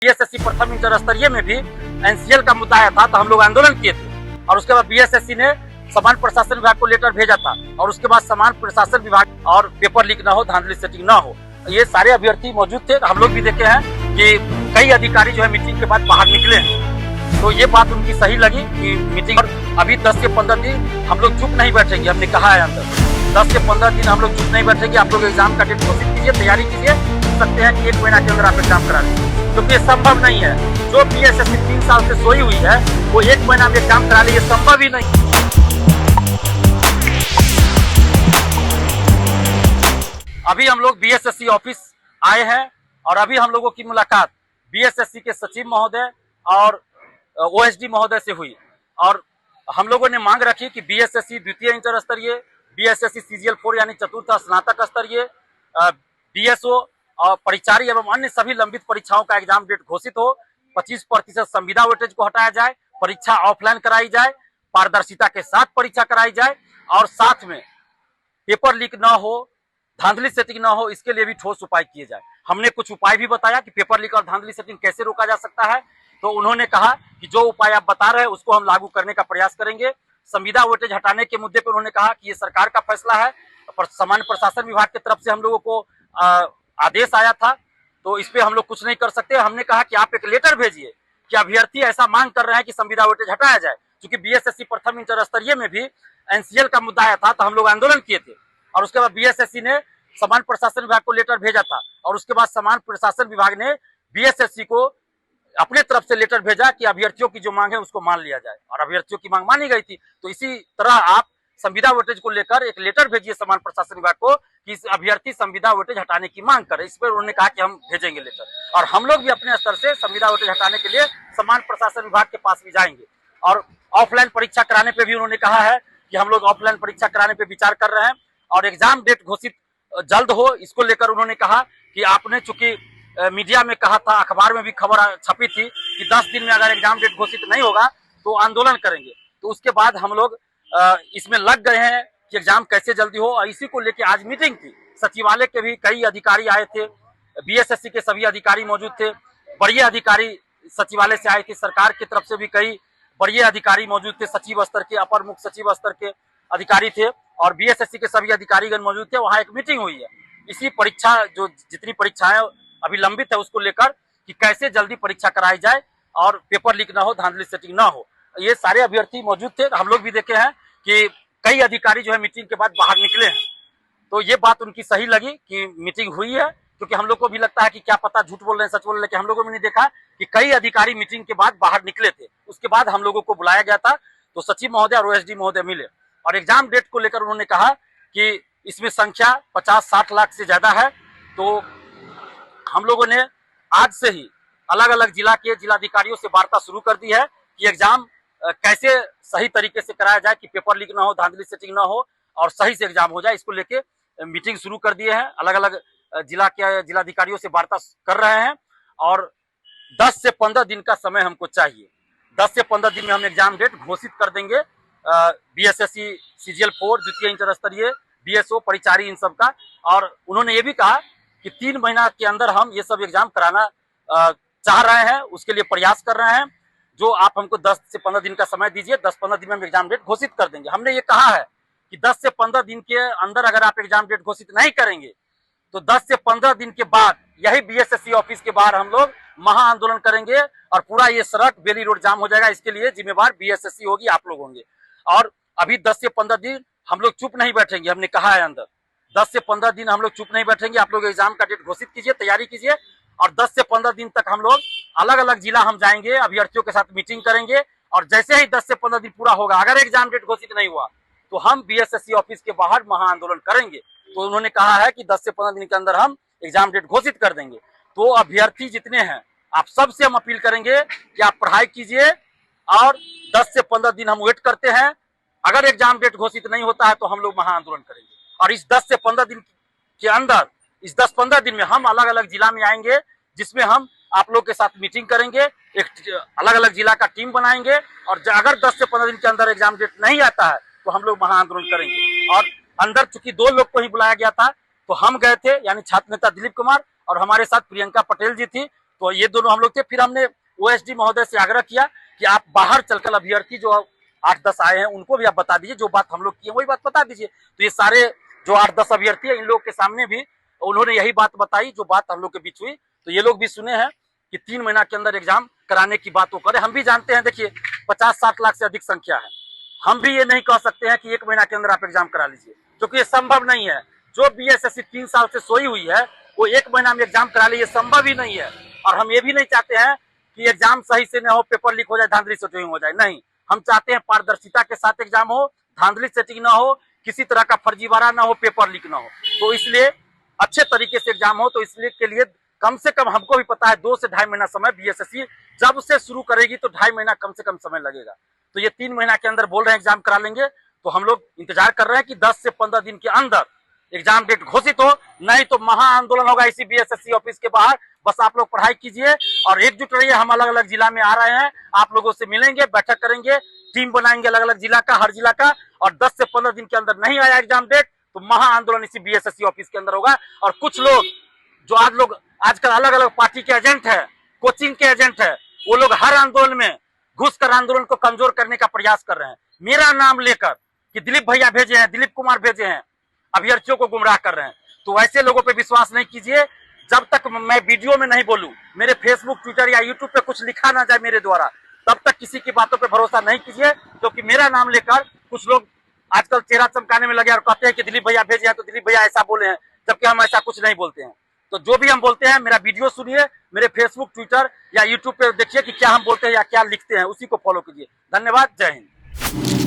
BSSC प्रथम inter स्तरीय में भी एनसीएल का मुद्दा आया था तो हम लोग आंदोलन किए थे और उसके बाद बीएसएससी ने समान प्रशासन विभाग को लेटर भेजा था और उसके बाद समान प्रशासन विभाग और पेपर लीक ना हो, धांधली सेटिंग ना हो, ये सारे अभ्यर्थी मौजूद थे। हम लोग भी देखे हैं कि कई अधिकारी जो है मीटिंग के बाद बाहर निकले हैं, तो ये बात उनकी सही लगी कि मीटिंग अभी 10 से 15 दिन हम लोग चुप नहीं बैठेंगे। हमने कहा है अंदर 10 से 15 दिन हम लोग चुप नहीं बैठेंगे। आप लोग एग्जाम का डेट घोषित कीजिए, तैयारी कीजिए, सकते हैं कि 1 महीना के अंदर आप एग्जाम करा लें, क्योंकि ये संभव नहीं है। जो बीएसएससी 3 साल से सोई हुई है वो 1 महीना में एग्जाम करा ले, ये संभव ही नहीं। अभी हम लोग बीएसएससी ऑफिस आए हैं और अभी हम लोगों की मुलाकात बीएसएससी के सचिव महोदय और ओएसडी महोदय से हुई और हम लोगों ने मांग रखी कि बीएसएससी द्वितीय इंटर स्तरीय, बीएसएससी सीजीएल 4 यानी चतुर्थ स्नातक स्तरीय, बीएसओ और परिचारी एवं अन्य सभी लंबित परीक्षाओं का एग्जाम डेट घोषित हो। 25% संविदा वेटेज को हटाया जाए, परीक्षा ऑफलाइन कराई जाए, पारदर्शिता के साथ परीक्षा कराई जाए और साथ में पेपर लीक न हो, धांधली सेटिंग न हो, इसके लिए भी ठोस उपाय किए जाए। हमने कुछ उपाय भी बताया कि पेपर लीक और धांधली सेटिंग कैसे रोका जा सकता है, तो उन्होंने कहा कि जो उपाय आप बता रहे हैं उसको हम लागू करने का प्रयास करेंगे। संविदा वेटेज हटाने के मुद्दे पर उन्होंने कहा कि ये सरकार का फैसला है, सामान्य प्रशासन विभाग की तरफ से हम लोगों को आदेश आया था, तो इस पे हम लोग कुछ नहीं कर सकते। हमने कहा कि आप एक लेटर भेजिए कि अभ्यर्थी ऐसा मांग कर रहे हैं कि संविदा वेटेज हटाया जाए, क्योंकि बीएसएससी प्रथम इंटर स्तरीय में भी एनसीएल का मुद्दा आया था तो हम लोग आंदोलन किए थे और उसके बाद बीएसएससी ने समान प्रशासन विभाग को लेटर भेजा था और उसके बाद समान प्रशासन विभाग ने बीएसएससी को अपने तरफ से लेटर भेजा कि अभ्यर्थियों की जो मांग है उसको मान लिया जाए और अभ्यर्थियों की मांग मानी गई थी। तो इसी तरह आप संविदा वेटेज को लेकर एक लेटर भेजिए समान प्रशासन विभाग को कि अभ्यर्थी संविदा वेटेज हटाने की मांग करे। इस पर उन्होंने कहा कि हम भेजेंगे लेटर और हम लोग भी अपने स्तर से संविदा वेटेज हटाने के लिए समान प्रशासन विभाग के पास भी जाएंगे। और ऑफलाइन परीक्षा कराने पे भी उन्होंने कहा है कि हम लोग ऑफलाइन परीक्षा कराने पे विचार कर रहे हैं और एग्जाम डेट घोषित जल्द हो, इसको लेकर उन्होंने कहा कि आपने चूंकि मीडिया में कहा था, अखबार में भी खबर छपी थी कि 10 दिन में अगर एग्जाम डेट घोषित नहीं होगा तो आंदोलन करेंगे, तो उसके बाद हम लोग इसमें लग गए हैं कि एग्जाम कैसे जल्दी हो। और इसी को लेकर आज मीटिंग थी, सचिवालय के भी कई अधिकारी आए थे, बीएसएससी के सभी अधिकारी मौजूद थे, बड़े अधिकारी सचिवालय से आए थे, सरकार की तरफ से भी कई बड़े अधिकारी मौजूद थे, सचिव स्तर के, अपर मुख्य सचिव स्तर के अधिकारी थे और बीएसएससी के सभी अधिकारीगण मौजूद थे। वहाँ एक मीटिंग हुई है इसी परीक्षा, जो जितनी परीक्षाएं अभी लंबित है उसको लेकर कि कैसे जल्दी परीक्षा कराई जाए और पेपर लीक ना हो, धांधली सेटिंग ना हो। ये सारे अभ्यर्थी मौजूद थे। हम लोग भी देखे हैं कि कई अधिकारी जो है मीटिंग के बाद बाहर निकले हैं, तो ये बात उनकी सही लगी कि मीटिंग हुई है, क्योंकि हम लोग को भी लगता है कि क्या पता झूठ बोल रहे हैं सच बोल रहे हैं, लेकिन हम लोगों ने देखा कि कई अधिकारी मीटिंग के बाद बाहर निकले थे। उसके बाद हम लोगों को बुलाया गया था तो सचिव महोदय और ओएसडी महोदय मिले और एग्जाम डेट को लेकर उन्होंने कहा कि इसमें संख्या 50-60 लाख से ज्यादा है, तो हम लोगों ने आज से ही अलग अलग जिला के जिलाधिकारियों से वार्ता शुरू कर दी है कि एग्जाम कैसे सही तरीके से कराया जाए कि पेपर लीक ना हो, धांधली सेटिंग ना हो और सही से एग्जाम हो जाए। इसको लेके मीटिंग शुरू कर दिए हैं, अलग अलग जिला के जिलाधिकारियों से वार्ता कर रहे हैं और 10 से 15 दिन का समय हमको चाहिए। 10 से 15 दिन में हम एग्जाम डेट घोषित कर देंगे बीएसएससी सीजीएल 4 द्वितीय इंटर स्तरीय, बीएसओ परिचारी इन सब का। और उन्होंने ये भी कहा कि 3 महीना के अंदर हम ये सब एग्जाम कराना चाह रहे हैं, उसके लिए प्रयास कर रहे हैं। जो आप हमको 10 से 15 दिन का समय दीजिए, 10-15 दिन में हम एग्जाम डेट घोषित कर देंगे। हमने ये कहा है कि 10 से 15 दिन के अंदर अगर आप एग्जाम डेट घोषित नहीं करेंगे तो 10 से 15 दिन के बाद यही बीएसएससी ऑफिस के बाहर हम लोग महा आंदोलन करेंगे और पूरा ये सड़क बेली रोड जाम हो जाएगा। इसके लिए जिम्मेवार बीएसएससी होगी, आप लोग होंगे। और अभी 10 से 15 दिन हम लोग चुप नहीं बैठेंगे। हमने कहा है अंदर 10 से 15 दिन हम लोग चुप नहीं बैठेंगे। आप लोग एग्जाम का डेट घोषित कीजिए, तैयारी कीजिए और 10 से 15 दिन तक हम लोग अलग अलग जिला हम जाएंगे, अभ्यर्थियों के साथ मीटिंग करेंगे और जैसे ही 10 से 15 दिन पूरा होगा, अगर एग्जाम डेट घोषित नहीं हुआ तो हम बीएसएससी ऑफिस के बाहर महा आंदोलन करेंगे। तो उन्होंने कहा है कि 10 से 15 दिन के अंदर हम एग्जाम डेट घोषित कर देंगे। तो अभ्यर्थी जितने हैं, आप सबसे हम अपील करेंगे कि आप पढ़ाई कीजिए और 10 से 15 दिन हम वेट करते हैं। अगर एग्जाम डेट घोषित नहीं होता है तो हम लोग महा आंदोलन करेंगे और इस 10 से 15 दिन के अंदर, इस 10-15 दिन में हम अलग अलग जिला में आएंगे, जिसमें हम आप लोग के साथ मीटिंग करेंगे, एक अलग अलग जिला का टीम बनाएंगे और अगर 10 से 15 दिन के अंदर एग्जाम डेट नहीं आता है तो हम लोग महा आंदोलन करेंगे। और अंदर चूंकि 2 लोग को ही बुलाया गया था तो हम गए थे, यानी छात्र नेता दिलीप कुमार और हमारे साथ प्रियंका पटेल जी थी। तो ये दोनों हम लोग थे। फिर हमने ओएसडी महोदय से आग्रह किया कि आप बाहर चलकर अभ्यर्थी जो 8-10 आए हैं उनको भी आप बता दीजिए, जो बात हम लोग किए वही बात बता दीजिए। तो ये सारे जो 8-10 अभ्यर्थी है इन लोग के सामने भी उन्होंने यही बात बताई जो बात हम लोग के बीच हुई। तो ये लोग भी सुने हैं कि 3 महीना के अंदर एग्जाम कराने की बात वो करे। हम भी जानते हैं, देखिए 50-60 लाख से अधिक संख्या है, हम भी ये नहीं कह सकते हैं कि 1 महीना के अंदर आप एग्जाम करा लीजिए, क्योंकि ये संभव नहीं है। जो बीएसएससी 3 साल से सोई हुई है वो 1 महीना में एग्जाम करा ले, ये संभव ही नहीं है। और हम ये भी नहीं चाहते हैं कि एग्जाम सही से न हो, पेपर लीक हो जाए, धांधली सेटिंग हो जाए। नहीं, हम चाहते हैं पारदर्शिता के साथ एग्जाम हो, धांधली सेटिंग ना हो, किसी तरह का फर्जीवाड़ा ना हो, पेपर लीक ना हो। तो इसलिए अच्छे तरीके से एग्जाम हो। तो इसलिए के लिए कम से कम हमको भी पता है 2 से ढाई महीना समय बीएसएससी जब से शुरू करेगी तो 2.5 महीना कम से कम समय लगेगा। तो ये 3 महीना के अंदर बोल रहे हैं एग्जाम करा लेंगे। तो हम लोग इंतजार कर रहे हैं कि 10 से 15 दिन के अंदर एग्जाम डेट घोषित हो, नहीं तो महा आंदोलन होगा इसी बीएसएससी ऑफिस के बाहर। बस आप लोग पढ़ाई कीजिए और एकजुट रहिए। हम अलग अलग जिला में आ रहे हैं, आप लोगों से मिलेंगे, बैठक करेंगे, टीम बनाएंगे अलग अलग जिला का, हर जिला का। और 10 से 15 दिन के अंदर नहीं आया एग्जाम डेट तो महा आंदोलन इसी बीएसएससी ऑफिस के अंदर होगा। और कुछ लोग जो आजकल अलग अलग पार्टी के एजेंट है, कोचिंग के एजेंट है, वो लोग हर आंदोलन में घुसकर आंदोलन को कमजोर करने का प्रयास कर रहे हैं, मेरा नाम लेकर कि दिलीप भैया भेजे हैं, दिलीप कुमार भेजे हैं, अभ्यर्थियों को गुमराह कर रहे हैं। तो ऐसे लोगों पे विश्वास नहीं कीजिए। जब तक मैं वीडियो में नहीं बोलूं, मेरे फेसबुक, ट्विटर या यूट्यूब पे कुछ लिखा ना जाए मेरे द्वारा, तब तक किसी की बातों पे भरोसा नहीं कीजिए। क्योंकि मेरा नाम लेकर कुछ लोग आजकल चेहरा चमकाने में लगे और कहते हैं कि दिलीप भैया भेजे हैं तो दिलीप भैया ऐसा बोले हैं, जबकि हम ऐसा कुछ नहीं बोलते हैं। तो जो भी हम बोलते हैं, मेरा वीडियो सुनिए, मेरे फेसबुक, ट्विटर या यूट्यूब पे देखिए कि क्या हम बोलते हैं या क्या लिखते हैं, उसी को फॉलो कीजिए। धन्यवाद, जय हिंद।